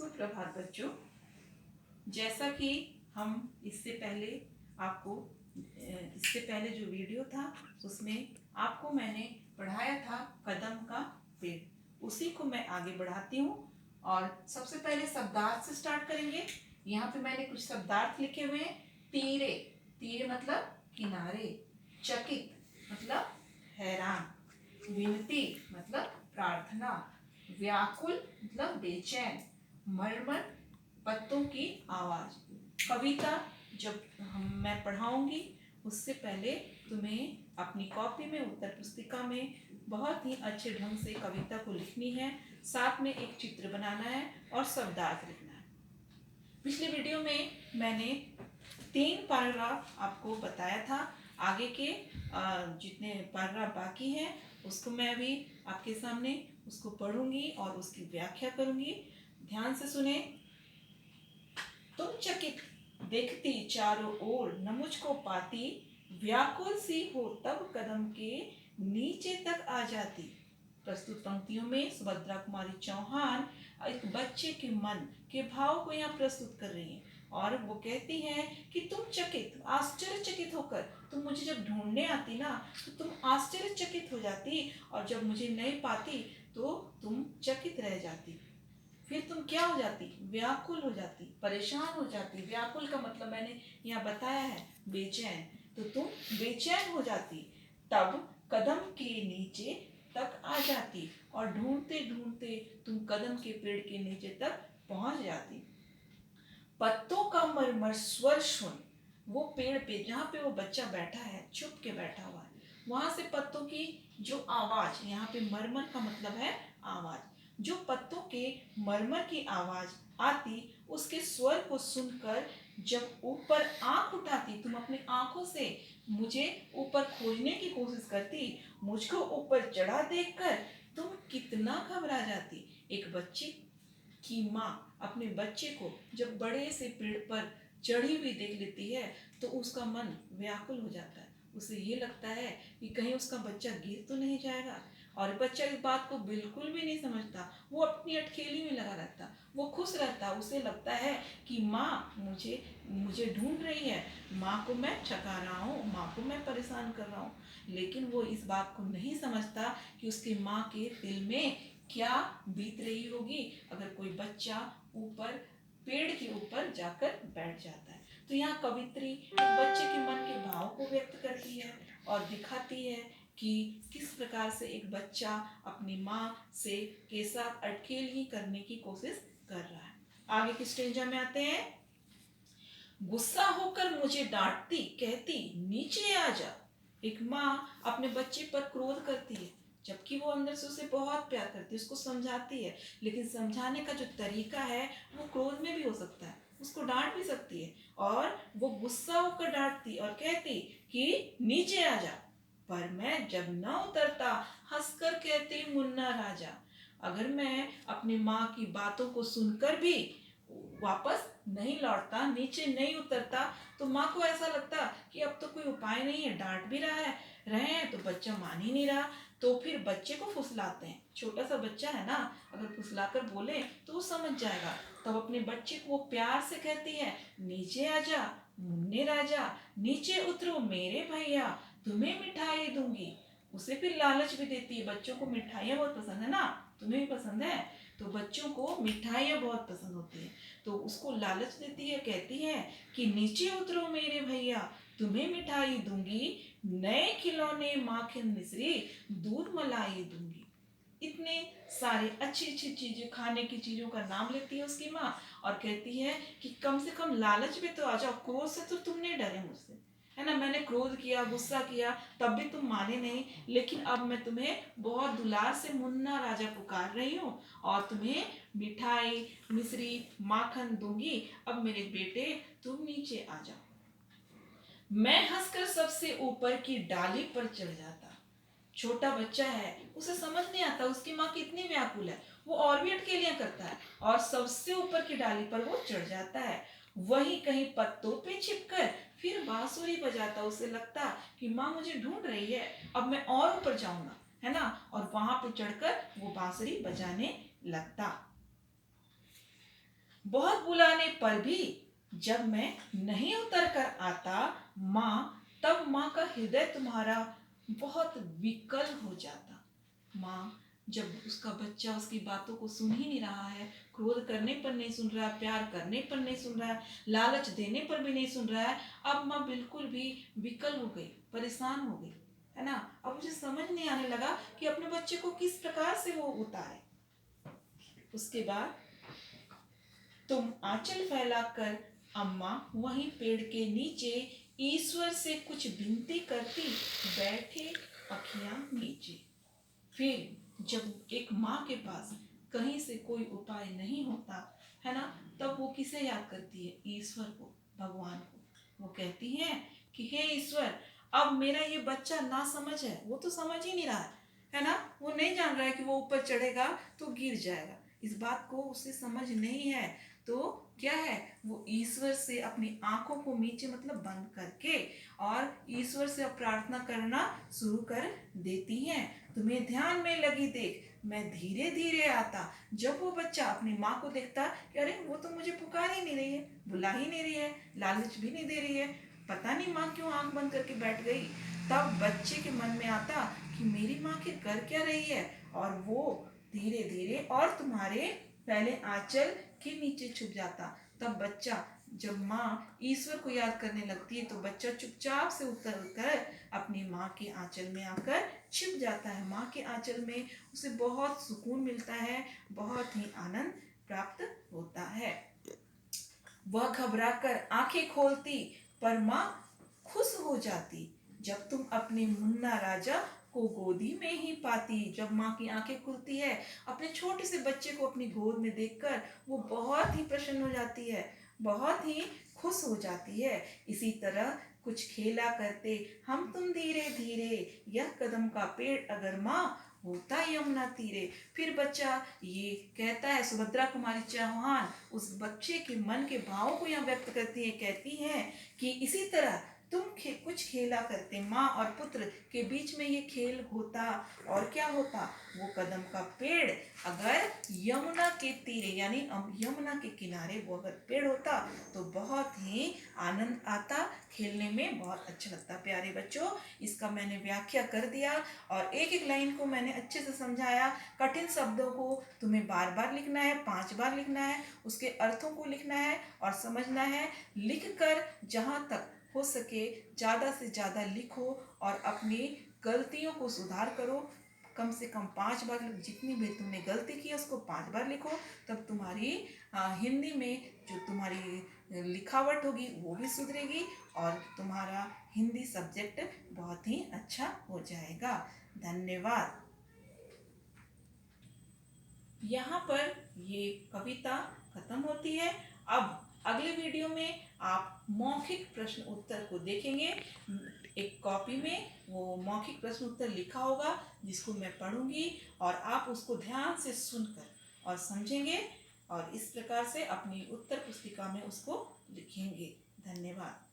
सुप्रभात बच्चों। जैसा कि हम इससे पहले जो वीडियो था उसमें आपको मैंने पढ़ाया था कदम का पेड़, उसी को मैं आगे बढ़ाती हूँ। और सबसे पहले शब्दार्थ से स्टार्ट करेंगे। यहाँ पे मैंने कुछ शब्दार्थ लिखे हुए हैं। तीरे, तीरे मतलब किनारे। चकित मतलब हैरान। विनती मतलब प्रार्थना। व्याकुल मतलब बेचैन। मरमर पत्तों की आवाज। कविता जब मैं पढ़ाऊंगी उससे पहले तुम्हें अपनी कॉपी में, उत्तर पुस्तिका में बहुत ही अच्छे ढंग से कविता को लिखनी है, साथ में एक चित्र बनाना है और शब्दार्थ लिखना है। पिछले वीडियो में मैंने 3 पैराग्राफ आपको बताया था। आगे के जितने पैराग्राफ बाकी हैं उसको मैं अभी आपके सामने उसको पढ़ूंगी और उसकी व्याख्या करूंगी। ध्यान से सुने। तुम चकित देखती चारों ओर, न मुझको पाती, व्याकुल सी हो तब कदम के नीचे तक आ जाती। प्रस्तुत पंक्तियों में सुभद्रा कुमारी चौहान एक बच्चे के मन के भाव को यहाँ प्रस्तुत कर रही हैं और वो कहती हैं कि तुम चकित, आश्चर्यचकित होकर तुम मुझे जब ढूंढने आती ना तो तुम आश्चर्यचकित हो जाती, और जब मुझे नहीं पाती तो तुम चकित रह जाती। फिर तुम क्या हो जाती? व्याकुल हो जाती, परेशान हो जाती। व्याकुल का मतलब मैंने यहाँ बताया है, बेचैन। तो तुम बेचैन हो जाती, तब कदम के नीचे तक आ जाती और ढूंढते ढूंढते तुम कदम के पेड़ के नीचे तक पहुंच जाती। पत्तों का मरमर स्वर सुन, वो पेड़ पे जहाँ पे वो बच्चा बैठा है, छुप के बैठा हुआ है, वहां से पत्तों की जो आवाज, यहाँ पे मरमर का मतलब है आवाज, जो पत्तों के मरमर की आवाज आती, उसके स्वर को सुनकर जब ऊपर आंख उठाती, तुम अपनी आंखों से मुझे ऊपर खोजने की कोशिश करती, मुझको ऊपर चढ़ा देखकर तुम कितना घबरा जाती। एक बच्ची की माँ अपने बच्चे को जब बड़े से पेड़ पर चढ़ी हुई देख लेती है तो उसका मन व्याकुल हो जाता है। उसे ये लगता है कि कहीं उसका बच्चा गिर तो नहीं जाएगा, और बच्चा इस बात को बिल्कुल भी नहीं समझता। वो अपनी अटखेली में लगा रहता, वो खुश रहता। उसे लगता है कि माँ मुझे ढूंढ रही है, माँ को मैं थका रहा हूँ, माँ को मैं परेशान कर रहा हूँ। लेकिन वो इस बात को नहीं समझता कि उसकी माँ के दिल में क्या बीत रही होगी अगर कोई बच्चा ऊपर, पेड़ के ऊपर जाकर बैठ जाता है। तो यहाँ कवित्री बच्चे के मन के भाव को व्यक्त करती है और दिखाती है कि किस प्रकार से एक बच्चा अपनी माँ से के साथ अटखेली करने की कोशिश कर रहा है। आगे की स्टेंजा में आते हैं। गुस्सा होकर मुझे डांटती, कहती नीचे आ जा। एक माँ अपने बच्चे पर क्रोध करती है, जबकि वो अंदर से उसे बहुत प्यार करती है, उसको समझाती है, लेकिन समझाने का जो तरीका है वो क्रोध में भी हो सकता है, उसको डांट भी सकती है। और वो गुस्सा होकर डांटती और कहती कि नीचे आ जा, पर मैं जब न उतरता हंसकर कहती मुन्ना राजा। अगर मैं अपनी माँ की बातों को सुनकर भी वापस नहीं लौटता, नीचे नहीं उतरता, तो माँ को ऐसा लगता कि अब तो कोई उपाय नहीं है, डांट भी रहे हैं तो बच्चा मान ही नहीं रहा, तो फिर बच्चे को फुसलाते हैं। छोटा सा बच्चा है ना, अगर फुसलाकर बोले तो वो समझ जाएगा। तब अपने बच्चे को वो प्यार से कहती है नीचे आ जा मुन्ने राजा, नीचे उतरो मेरे भैया, तुम्हें मिठाई दूंगी। उसे फिर लालच भी देती है। बच्चों को मिठाइयाँ बहुत पसंद है ना, तुम्हें भी पसंद है, तो बच्चों को मिठाइयाँ बहुत पसंद होती है, तो उसको लालच देती है, कहती है कि नीचे उतरो मेरे भैया, तुम्हें मिठाई दूंगी, नए खिलौने माखन मिश्री, दूध मलाई दूंगी। इतने सारे अच्छी अच्छी चीजें, खाने की चीजों का नाम लेती है उसकी माँ और कहती है कि कम से कम लालच में तो आ जाओ, क्रोध से तो तुम नहीं डरे मुझसे, है ना, मैंने क्रोध किया, गुस्सा किया, तब भी तुम माने नहीं, लेकिन अब मैं तुम्हें बहुत दुलार से मुन्ना राजा पुकार रही हूँ और तुम्हें मिठाई मिश्री माखन दूंगी। अब मेरे बेटे तुम नीचे आ जाओ। मैं हंसकर सबसे ऊपर की डाली पर चढ़ जाता। छोटा बच्चा है, उसे समझ नहीं आता उसकी माँ कितनी व्याकुल है, वो और भी अटकेलियां करता है और सबसे ऊपर की डाली पर वो चढ़ जाता है। वही कहीं पत्तों पे छिपकर फिर बांसुरी बजाता। उसे लगता कि माँ मुझे ढूंढ रही है, अब मैं और ऊपर जाऊंगा, है ना, और वहां पे चढ़कर वो बांसुरी बजाने लगता। बहुत बुलाने पर भी जब मैं नहीं उतर कर आता माँ, तब माँ का हृदय तुम्हारा बहुत विकल हो जाता। माँ, जब उसका बच्चा उसकी बातों को सुन ही नहीं रहा है, क्रोध करने पर नहीं सुन रहा है, प्यार करने पर नहीं सुन रहा है, लालच देने पर भी नहीं सुन रहा है, अब माँ बिल्कुल भी विकल हो गई, परेशान हो गई, है ना। अब मुझे समझ नहीं आने लगा कि अपने बच्चे को किस प्रकार से वो उतारे। उसके बाद तुम आंचल फैलाकर अम्मा वहीं पेड़ के नीचे ईश्वर से कुछ विनती करती बैठे, अखियां नीचे। फिर जब एक माँ के पास कहीं से कोई उपाय नहीं होता है ना, तब वो किसे याद करती है? ईश्वर को, भगवान को। वो कहती हैं कि हे ईश्वर, अब मेरा ये बच्चा ना समझ है, वो तो समझ ही नहीं रहा है ना। वो नहीं जान रहा है कि वो ऊपर चढ़ेगा तो गिर जाएगा, इस बात को उसे समझ नहीं है। तो क्या है, वो ईश्वर से अपनी आंखों को नीचे मतलब बंद करके और ईश्वर से प्रार्थना करना शुरू कर देती हैं। तुम्हें ध्यान में लगी देख, मैं धीरे धीरे आता। जब वो बच्चा अपनी माँ को देखता कि अरे वो तो मुझे पुकार ही नहीं रही है, बुला ही नहीं रही है, लालच भी नहीं दे रही है, पता नहीं माँ क्यों आंख बंद करके बैठ गई, तब बच्चे के मन में आता कि मेरी माँ के कर क्या रही है। और वो धीरे धीरे और तुम्हारे पहले आंचल के नीचे छुप जाता। तब बच्चा, जब माँ ईश्वर को याद करने लगती है तो बच्चा चुपचाप से उतर कर अपनी माँ के आंचल में आकर छिप जाता है। माँ के आंचल में उसे बहुत सुकून मिलता है, बहुत ही आनंद प्राप्त होता है। वह घबराकर आंखें खोलती पर माँ खुश हो जाती। जब तुम अपने मुन्ना राजा को गोदी में ही पाती, जब माँ की आंखें खुलती है अपने छोटे से बच्चे को अपनी गोद में देखकर, वो बहुत ही प्रसन्न हो जाती है, बहुत ही खुश हो जाती है। इसी तरह कुछ खेला करते हम तुम धीरे धीरे, यह कदम का पेड़ अगर माँ होता यमुना तीरे। फिर बच्चा ये कहता है, सुभद्रा कुमारी चौहान उस बच्चे के मन के भावों को यहाँ व्यक्त करती है, कहती हैं कि इसी तरह तुम कुछ खेला करते, माँ और पुत्र के बीच में ये खेल होता। और क्या होता, वो कदम का पेड़ अगर यमुना के तीरे यानी यमुना के किनारे वो अगर पेड़ होता तो बहुत ही आनंद आता, खेलने में बहुत अच्छा लगता। प्यारे बच्चों, इसका मैंने व्याख्या कर दिया और एक एक लाइन को मैंने अच्छे से समझाया। कठिन शब्दों को तुम्हें बार बार लिखना है, 5 बार लिखना है, उसके अर्थों को लिखना है और समझना है। लिखकर जहाँ तक हो सके ज़्यादा से ज़्यादा लिखो और अपनी गलतियों को सुधार करो। कम से कम 5 बार, जितनी भी तुमने गलती की उसको 5 बार लिखो, तब तुम्हारी हिंदी में जो तुम्हारी लिखावट होगी वो भी सुधरेगी और तुम्हारा हिंदी सब्जेक्ट बहुत ही अच्छा हो जाएगा। धन्यवाद। यहाँ पर ये कविता खत्म होती है। अब अगले वीडियो में आप मौखिक प्रश्न उत्तर को देखेंगे। एक कॉपी में वो मौखिक प्रश्न उत्तर लिखा होगा जिसको मैं पढ़ूंगी और आप उसको ध्यान से सुनकर और समझेंगे और इस प्रकार से अपनी उत्तर पुस्तिका में उसको लिखेंगे। धन्यवाद।